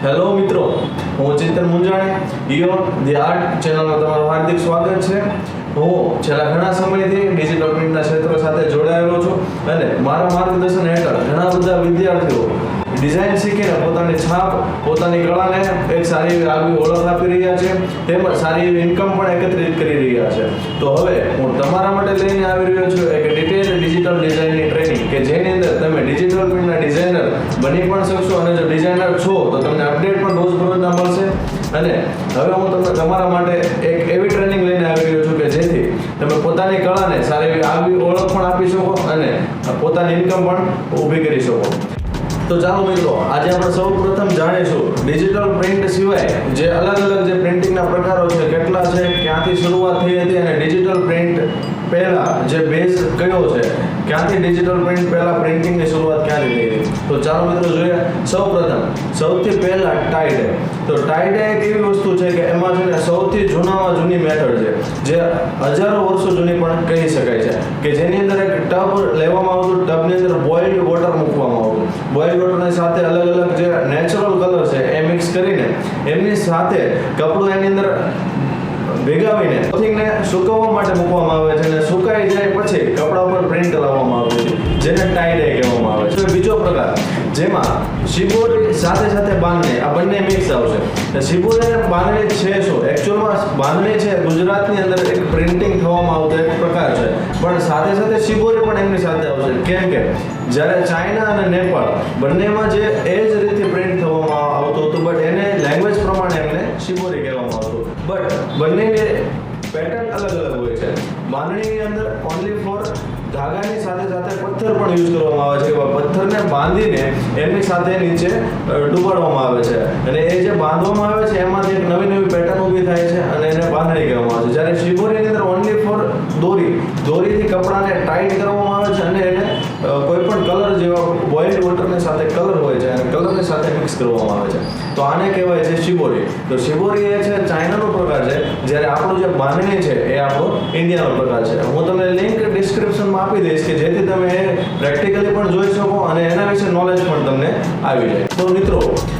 Hello મિત્રો, હું ચિંતન Munjani ઇયોન the art ચેનલમાં તમારું હાર્દિક સ્વાગત છે. હું છેલ્લા ઘણા સમયથી ડિજિટલ પ્રિન્ટના ક્ષેત્ર સાથે જોડાયેલો છું અને મારા માર્ગદર્શન હેઠળ ઘણા બધા વિદ્યાર્થીઓ ડિઝાઇન શીખીને પોતાની છાપ, પોતાની કળાને એક સારી એવી આગવી ઓળખ આપી રહ્યા છે, તેમજ સારી એવી ઇન્કમ પણ એકત્રિત કરી રહ્યા છે. તો હવે હું તમારા માટે લઈને આવી રહ્યો છું એક ડિટેલ ડિજિટલ ડિઝાઇનની ટ્રેનિંગ કે જેની અંદર તમે ડિજિટલ પ્રિન્ટના ડિઝાઇનર બની પણ શકશો અને જો ડિઝાઇનર છો તો તમને અપડેટ પણ રોજબરોજના મળશે. અને હવે હું તમને તમારા માટે એક એવી ટ્રેનિંગ લઈને આવી રહ્યો છું કે જેથી તમે પોતાની કળાને સારી એવી આગવી ઓળખ પણ આપી શકો અને પોતાની ઇન્કમ પણ ઊભી કરી શકો. તો ચાલો મિત્રો, આજે આપણે સૌ પ્રથમ જાણીશું ડિજિટલ પ્રિન્ટ સિવાય જે અલગ અલગ જે પ્રિન્ટિંગના પ્રકારો છે, કેટલા છે, ક્યાંથી શરૂઆત થઈ હતી અને ડિજિટલ પ્રિન્ટ પહેલા જે બેઝ કયો છે, ક્યાંથી ડિજિટલ પ્રિન્ટ પહેલા પ્રિન્ટિંગની શરૂઆત ક્યાંથી થઈ હતી. તો ચાલો મિત્રો જોઈએ. સૌથી પહેલા ટાઈ-ડે. તો ટાઈ-ડે એક એવી વસ્તુ છે કે એમાં છે ને સૌથી જૂનામાં જૂની મેથડ છે, જે હજારો વર્ષો જૂની પણ કહી શકાય છે, કે જેની અંદર એક ટબ લેવામાં આવતું, ટબની અંદર બોઇલ્ડ વોટર મૂકવામાં આવતું. બોઇલ્ડ વોટરની સાથે અલગ અલગ જે નેચરલ કલર છે એ મિક્સ કરીને એમની સાથે કપડું એની અંદર ભેગાવીને ક્લોથિંગને સુકવવા માટે મૂકવામાં આવે છે અને સુકાઈ જાય પછી કપડા ઉપર પ્રિન્ટ લાવવામાં આવે છે, જેને ટાઈ-ડે કહેવામાં આવે છે. બીજો પ્રકાર જેમાં શિબોરી સાથે બાંધણી, આ બંને મિક્સ આવશે. શિબોરી અને બાંધણી છે શું? એકચ્યુઅલમાં બાંધણી છે ગુજરાતની અંદર એક પ્રિન્ટિંગ થવામાં આવતો એક પ્રકાર છે, પણ સાથે શિબોરી પણ એમની સાથે આવશે. કેમ કે જ્યારે ચાઇના અને નેપાળ બંનેમાં જે એ જ રીતે પ્રિન્ટ થવામાં આવતું હતું, બટ એને લેંગ્વેજ પ્રમાણે એમને શિબોરી કહેવામાં આવતું. બટ બંનેની પેટર્ન અલગ હોય છે. બાંધણીની અંદર ઓનલી ફોર ધાગાની સાથે પથ્થર પણ યુઝ કરવામાં આવે છે. પથ્થરને બાંધીને એમની સાથે નીચે ડૂબાડવામાં આવે છે અને એ જે બાંધવામાં આવે છે એમાંથી એક નવી પેટર્ન ઊભી થાય છે અને એને બાંધણી કહેવામાં આવે છે. જ્યારે શિબોરીની અંદર ઓનલી ફોર દોરીથી કપડાને ટાઈટ કરવામાં આવે છે અને એને કોઈ પણ કલર જેવા બોઇલ્ડ વોટરની સાથે કલર હોય છે અને કલરની સાથે મિક્સ કરવામાં આવે છે. તો આને કહેવાય છે શિબોરી. તો શિબોરી એ છે ચાઇનાનો પ્રકાર છે, જ્યારે આપણું જે બાંધણી છે એ આપણો ઇન્ડિયાનો પ્રકાર છે. હું તમને લિંક ડિસ્ક્રિપ્શનમાં આપી દઈશ કે જેથી તમે એ પ્રેક્ટિકલી પણ જોઈ શકો અને એના વિશે નોલેજ પણ તમને આવી જાય. તો મિત્રો,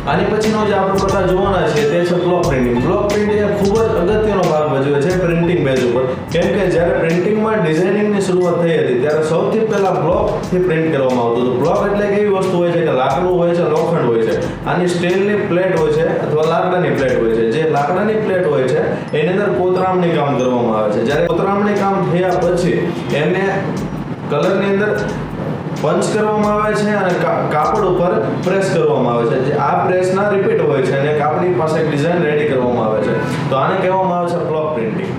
આની પછીનો જે આપણો પ્રકાર જોવાના છે તે છે બ્લોક પ્રિન્ટિંગ. બ્લોક પ્રિન્ટિંગ એ ખૂબ જ અગત્યનો ભાગ ભજવે છે પ્રિન્ટિંગ બેઝ ઉપર. કેમ કે જ્યારે પ્રિન્ટિંગમાં ડિઝાઇનિંગની શરૂઆત થઈ હતી ત્યારે સૌથી પહેલા બ્લોકથી પ્રિન્ટ કરવામાં આવતું હતું. બ્લોક એટલે એક એવી વસ્તુ હોય છે કે લાકડું હોય છે, લોખંડ હોય છે, આની સ્ટીલની પ્લેટ હોય છે અથવા લાકડાની પ્લેટ હોય છે. જે લાકડાની પ્લેટ હોય છે એની અંદર કોતરામણી કામ કરવામાં આવે છે. જ્યારે કોતરામણી કામ થયા પછી એને કલરની અંદર પંચ કરવામાં આવે છે અને કાપડ ઉપર પ્રેસ કરવામાં આવે છે. જે આ પ્રેસના રિપીટ હોય છે અને કાપડની પાસે એક ડિઝાઇન રેડી કરવામાં આવે છે. તો આને કહેવામાં આવે છે બ્લોક પ્રિન્ટિંગ.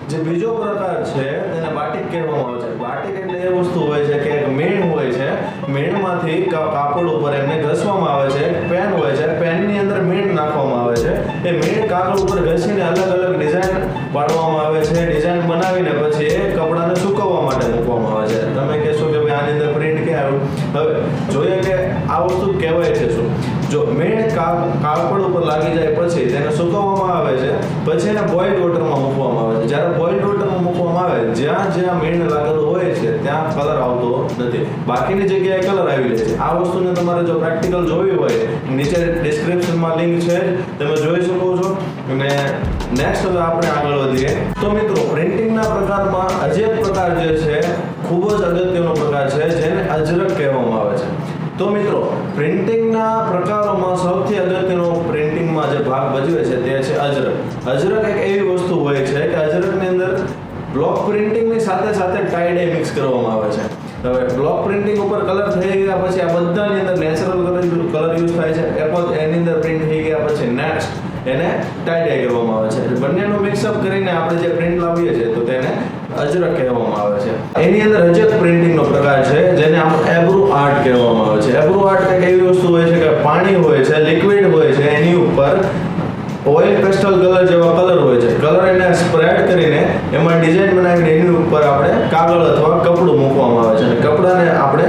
જે બીજો પ્રકાર છે તેને બાટિક કહેવામાં આવે છે. બાટિક એટલે એ વસ્તુ હોય છે કે એક મીણ હોય છે, મીણમાંથી કાપડ ઉપર એમને ઘસવામાં આવે છે. એક પેન હોય છે, પેનની અંદર મીણ નાખવામાં આવે છે. એ મીણ કાગળ ઉપર ઘસીને અલગ ડિઝાઇન પાડવામાં આવે છે. ડિઝાઇન બનાવીને પછી એ કપડાને સુકવવા માટે મૂકવામાં આવે છે. તમે કહેશો કે ભાઈ આની અંદર પ્રિન્ટ ક્યાં આવ્યું? હવે જોઈએ કે આ વસ્તુ કહેવાય છે શું. જો મીણ કાપડ ઉપર લાગી જાય પછી તેને સુકવવામાં આવે છે, પછી એને બોઇલ્ડ વોટરમાં મૂકવામાં આવે છે. જ્યારે બોઇલ્ડ વોટરમાં મૂકવામાં આવે, જ્યાં મીણ લાગેલું હોય છે ત્યાં કલર આવતો નથી, બાકીની જગ્યાએ કલર આવી જાય છે. આ વસ્તુને તમારે જો પ્રેક્ટિકલ જોવી હોય, નીચે ડિસ્ક્રિપ્શનમાં લિંક છે, તમે જોઈ શકો છો. અને નેક્સ્ટ હવે આપણે આગળ વધીએ. તો મિત્રો, પ્રિન્ટિંગના પ્રકારમાં હજી એક પ્રકાર જે છે ખૂબ જ અગત્યનો પ્રકાર છે, જેને અજરક કહેવામાં આવે છે. તો મિત્રો, પ્રિન્ટિંગના પ્રકારોમાં સૌથી અગત્યનો પ્રિન્ટિંગમાં જે ભાગ ભજવે છે તે છે અજરક. અજરક એક એવી વસ્તુ હોય છે કે અજરકની અંદર બ્લોક પ્રિન્ટિંગની સાથે ટાઈ-ડે મિક્સ કરવામાં આવે છે. હવે બ્લોક પ્રિન્ટિંગ ઉપર કલર થઈ ગયા પછી આ બધાની અંદર નેચરલ કલર યુઝ થાય છે. એની અંદર પ્રિન્ટ થઈ ગયા પછી નેક્સ્ટ એને ટાઈ-ડે કરવામાં આવે છે. બંનેનું મિક્સઅપ કરીને આપણે જે પ્રિન્ટ લાવીએ છીએ તો તેને અજરક કહેવામાં આવે છે. એની અંદર હજી એક પ્રિન્ટિંગનો પ્રકાર છે જેને એબ્રુ આર્ટ કહેવામાં આવે છે. એબ્રુ આર્ટ એક એવી વસ્તુ હોય છે કે પાણી હોય છે, લિક્વિડ હોય છે, એની ઉપર ઓઇલ પેસ્ટલ કલર જેવા કલર હોય છે. કલર એને સ્પ્રેડ કરીને એમાં ડિઝાઇન બનાવીને એની ઉપર આપણે કાગળ અથવા કપડું મૂકવામાં આવે છે અને કપડાને આપણે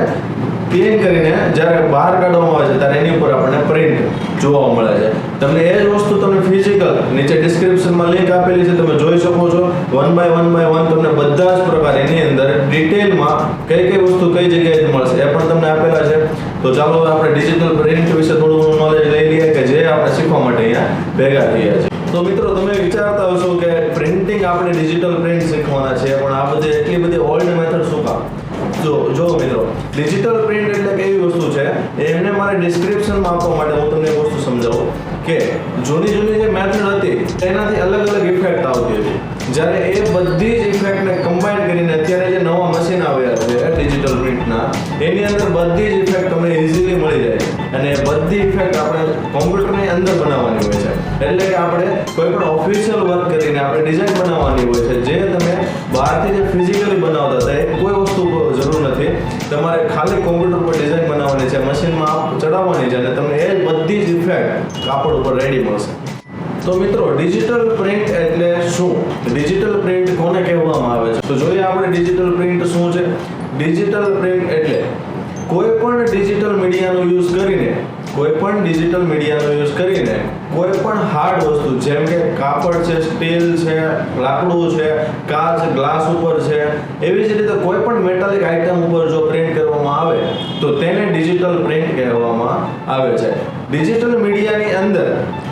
ક્લીન કરીને જ્યારે બહાર કાઢવામાં આવે છે ત્યારે એની ઉપર આપણને પ્રિન્ટ જોવા મળે છે. તમને એ જ વસ્તુ તમને ફિઝિકલ નીચે ડિસ્ક્રિપ્શનમાં લિંક આપેલી છે, તમે જોઈ શકો છો. 1 by 1 તમને બધા જ પ્રકાર એની અંદર ડિટેલમાં કઈ વસ્તુ કઈ જગ્યાએથી મળશે એ પણ તમને આપેલા છે. તો ચાલો આપણે ડિજિટલ પ્રિન્ટ વિશે થોડું નોલેજ લઈ લઈએ કે જે આપણે શીખવા ભેગા થયા છે. તો મિત્રો તમે વિચારતા હશો કે પ્રિન્ટિંગ આપણે ડિજિટલ પ્રિન્ટ શીખવાના છે, પણ આ બધી એટલી બધી ઓલ્ડ મેથડ શું કામ? જો મિત્રો, ડિજિટલ પ્રિન્ટ એટલે કેવી વસ્તુ છે એમને મારે ડિસ્ક્રિપ્શનમાં આપવા માટે હું તમને એક વસ્તુ સમજાવું કે જૂની જે મેથડ હતી એનાથી અલગ અલગ ઇફેક્ટ આવતી હતી. જ્યારે એ બધી જ ઇફેક્ટને કમ્બાઈન કરીને અત્યારે જે નવા મશીન આવ્યા છે ડિજિટલ પ્રિન્ટના, એની અંદર બધી જ ઇફેક્ટ તમને ઇઝીલી મળી જાય છે. અને બધી ઇફેક્ટ આપણે કોમ્પ્યુટરની અંદર બનાવવાની હોય છે. એટલે કે આપણે કોઈ પણ ઓફિશિયલ વર્ક કરીને આપણે ડિઝાઇન બનાવવાની હોય છે, જે તમે બહારથી જે ફિઝિકલી બનાવતા હતા એ કોઈ વસ્તુ જરૂર નથી. તમારે ખાલી કોમ્પ્યુટર પર ડિઝાઇન બનાવવાની છે, મશીનમાં ચડાવવાની છે અને તમને એ બધી જ ઇફેક્ટ કાપડ ઉપર રેડી મળશે. તો મિત્રો, ડિજિટલ પ્રિન્ટ એટલે શું? ડિજિટલ પ્રિન્ટ કોને કહેવામાં આવે છે? તો જોઈએ આપણે ડિજિટલ પ્રિન્ટ શું છે. ડિજિટલ પ્રિન્ટ એટલે કોઈ પણ ડિજિટલ મીડિયાનો યુઝ કરીને કોઈ પણ હાર્ડ વસ્તુ, જેમ કે કાપડ છે, સ્ટીલ છે, લાકડું છે, કાચ, ગ્લાસ ઉપર છે, એવી જ રીતે કોઈ પણ મેટાલિક આઇટમ ઉપર જો પ્રિન્ટ કરવામાં આવે તો તેને ડિજિટલ પ્રિન્ટ કહેવામાં આવે છે. ડિજિટલ મીડિયાની અંદર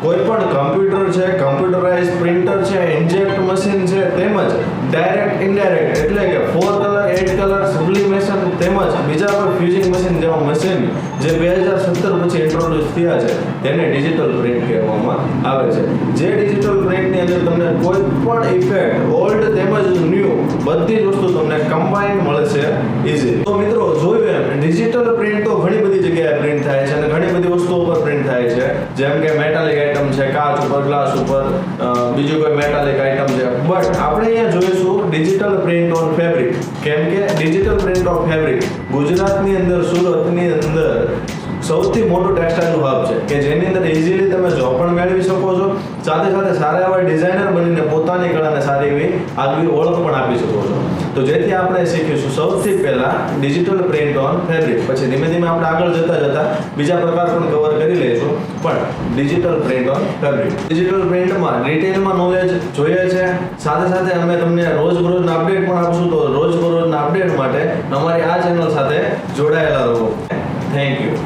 કોઈ પણ કમ્પ્યુટર છે, કમ્પ્યુટરાઇઝ પ્રિન્ટર છે, ઇન્જેક્ટ મશીન છે, તેમજ ડાયરેક્ટ ઇનડાયરેક્ટ એટલે કે 4 કલર 8 કલર સબ્લિમેશન તેમજ બીજા પર ફ્યુઝિંગ મશીન જેવા મશીન જે 2017 પછી ઇન્ટ્રોડ્યુસ થયા છે તેને ડિજિટલ પ્રિન્ટ કહેવામાં આવે છે. જે ડિજિટલ પ્રિન્ટની અંદર તમને કોઈ પણ ઇફેક્ટ ઓલ્ડ તેમજ ન્યૂ બધી જ વસ્તુ તમને કમ્બાઈન મળશે ઇઝી. તો મિત્રો, જોયું એમ ડિજિટલ પ્રિન્ટ તો ઘણી બધી જગ્યાએ પ્રિન્ટ થાય છે અને ઘણી બધી વસ્તુઓ પર પ્રિન્ટ થાય છે, જેમ કે મેટાલિક આઇટમ છે, કાચ ઉપર, ગ્લાસ ઉપર, બીજું કોઈ મેટાલિક આઇટમ છે. બટ આપણે અહીંયા જોઈશું ડિજિટલ પ્રિન્ટ ઓન ફેબ્રિક. કેમ કે ડિજિટલ પ્રિન્ટ ઓન ફેબ્રિક ગુજરાતની અંદર, સુરતની અંદર સૌથી મોટું ટેક્સટાઇલ હબ છે કે જેની અંદર ઇઝીલી તમે જોબ પણ મેળવી શકો છો, સાથે સાથે સારા એવા ડિઝાઇનર બનીને પોતાની કળાને સારી એવી આગવી ઓળખ પણ આપી શકો છો. તો જેથી આપણે શીખીશું સૌથી પહેલા ડિજિટલ પ્રિન્ટ ઓન ફેબ્રિક. પછી ધીમે ધીમે આપણે આગળ જતા બીજા પ્રકાર પણ કવર કરી લઈશું, પણ digital print on fabric. Digital પ્રિન્ટમાં ડિટેલમાં નોલેજ જોઈએ છે, સાથે સાથે અમે તમને રોજબરોજના અપડેટ પણ આપશું. તો રોજબરોજના અપડેટ માટે અમારી આ ચેનલ સાથે જોડાયેલા રહો. Thank you.